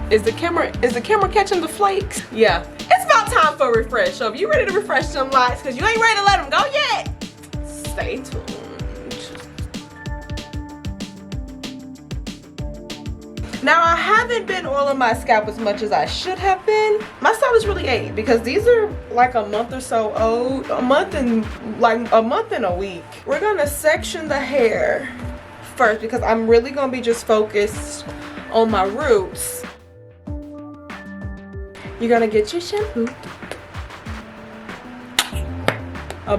Is the camera catching the flakes? Yeah. It's about time for a refresh. So if you're ready to refresh some lights, because you ain't ready to let them go yet, stay tuned. Now, I haven't been oiling my scalp as much as I should have been. My scalp is really aged because these are like a month or so old. A month and a week. We're gonna section the hair first because I'm really gonna be just focused on my roots. You're gonna get your shampoo. A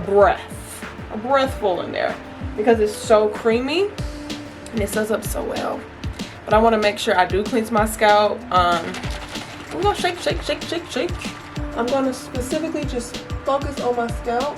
breathful in there because it's so creamy and it sets up so well. But I want to make sure I do cleanse my scalp. We're gonna shake. I'm gonna specifically just focus on my scalp.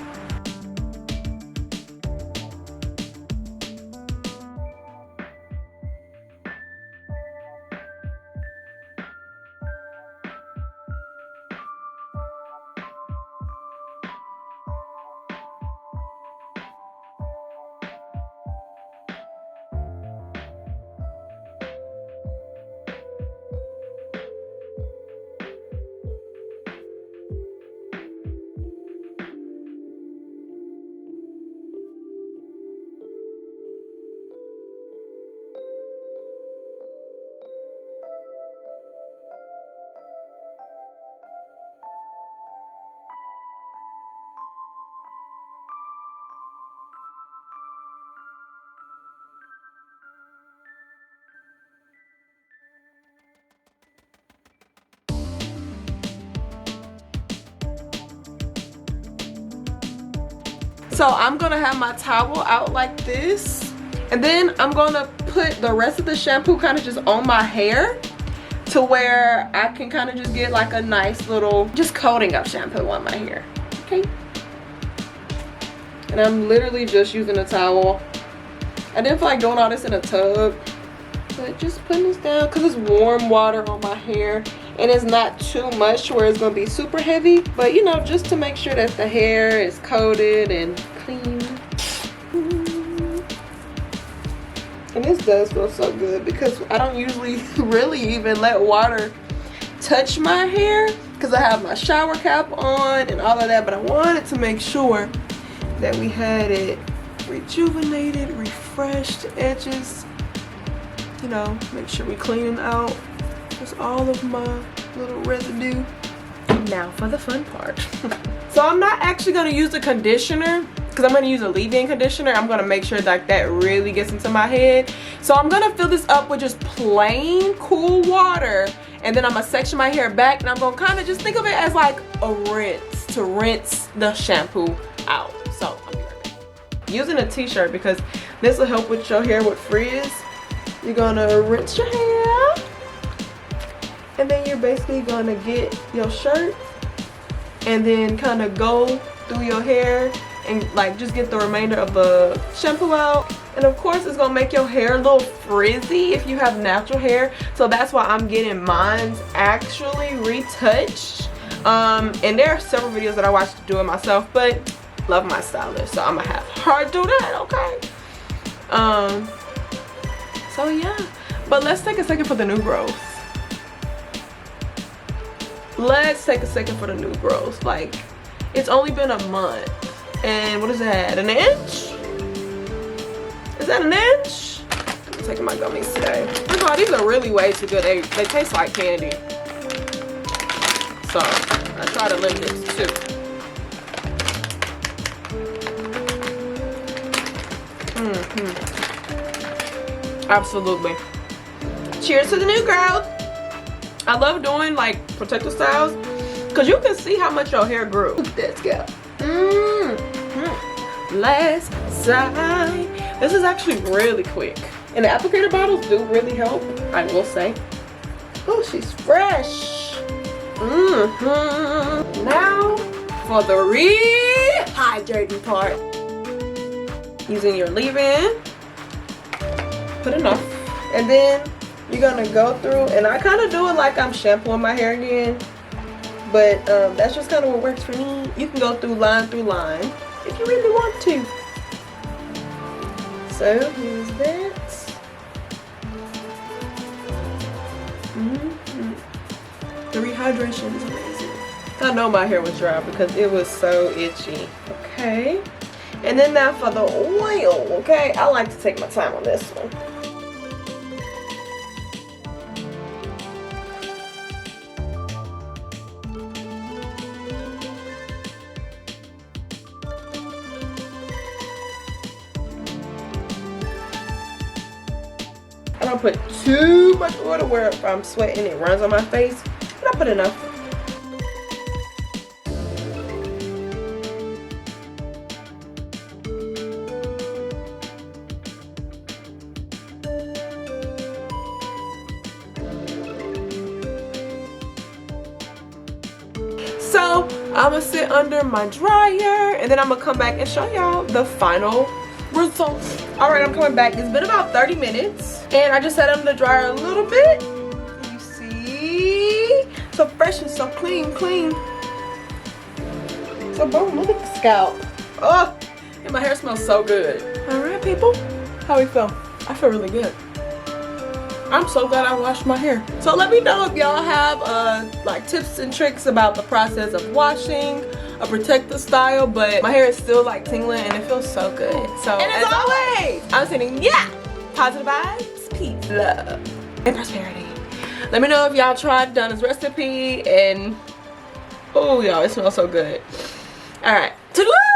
So I'm gonna have my towel out like this, and then I'm gonna put the rest of the shampoo kind of just on my hair to where I can kind of just get like a nice little just coating of shampoo on my hair. Okay, and I'm literally just using a towel. I didn't feel like doing all this in a tub, but just putting this down because it's warm water on my hair and it's not too much where it's gonna be super heavy, but you know, just to make sure that the hair is coated and clean. And this does feel so good because I don't usually really even let water touch my hair because I have my shower cap on and all of that, but I wanted to make sure that we had it rejuvenated, refreshed edges, you know, make sure we clean out just all of my little residue. Now for the fun part. So I'm not actually going to use the conditioner because I'm going to use a leave-in conditioner. I'm going to make sure that really gets into my head. So I'm going to fill this up with just plain cool water, and then I'm going to section my hair back, and I'm going to kind of just think of it as like a rinse, to rinse the shampoo out. So I'll be right back. Using a t-shirt because this will help with your hair with frizz. You're going to rinse your hair, and then you're basically going to get your shirt and then kind of go through your hair and like just get the remainder of the shampoo out. And of course it's gonna make your hair a little frizzy if you have natural hair, so that's why I'm getting mine actually retouched. And there are several videos that I watched to do it myself, but love my stylist, so I'm gonna have her do that. Okay, so yeah, but let's take a second for the new growth. Let's take a second for the new growth. Like, it's only been a month, and what is that, an inch? Is that an inch? I'm taking my gummies today. First of all, these are really way too good. They taste like candy, so I try to limit it to 2. Absolutely. Cheers to the new growth. I love doing like protective styles because you can see how much your hair grew. Let's go. Last side. This is actually really quick, and the applicator bottles do really help, I will say. Oh, she's fresh. Now for the rehydrating part. Using your leave-in, put enough, and then you're gonna go through, and I kind of do it like I'm shampooing my hair again, but that's just kind of what works for me. You can go through line if you really want to. So here's that. The rehydration is amazing. I know my hair was dry because it was so itchy. Okay. And then now for the oil, okay? I like to take my time on this one. I don't put too much oil where if I'm sweating it runs on my face, but I put enough. So I'm gonna sit under my dryer and then I'm gonna come back and show y'all the final results. All right, I'm coming back. It's been about 30 minutes and I just sat under the dryer a little bit. You see? So fresh and so clean. So boom, look at the scalp. Oh, and my hair smells so good. All right, people, how we feel? I feel really good. I'm so glad I washed my hair. So let me know if y'all have like tips and tricks about the process of washing a protective style, but my hair is still like tingling and it feels so good. So and as always, I'm sending positive vibes, peace, love, and prosperity. Let me know if y'all tried Donna's recipe and oh y'all, it smells so good. All right, toodaloo!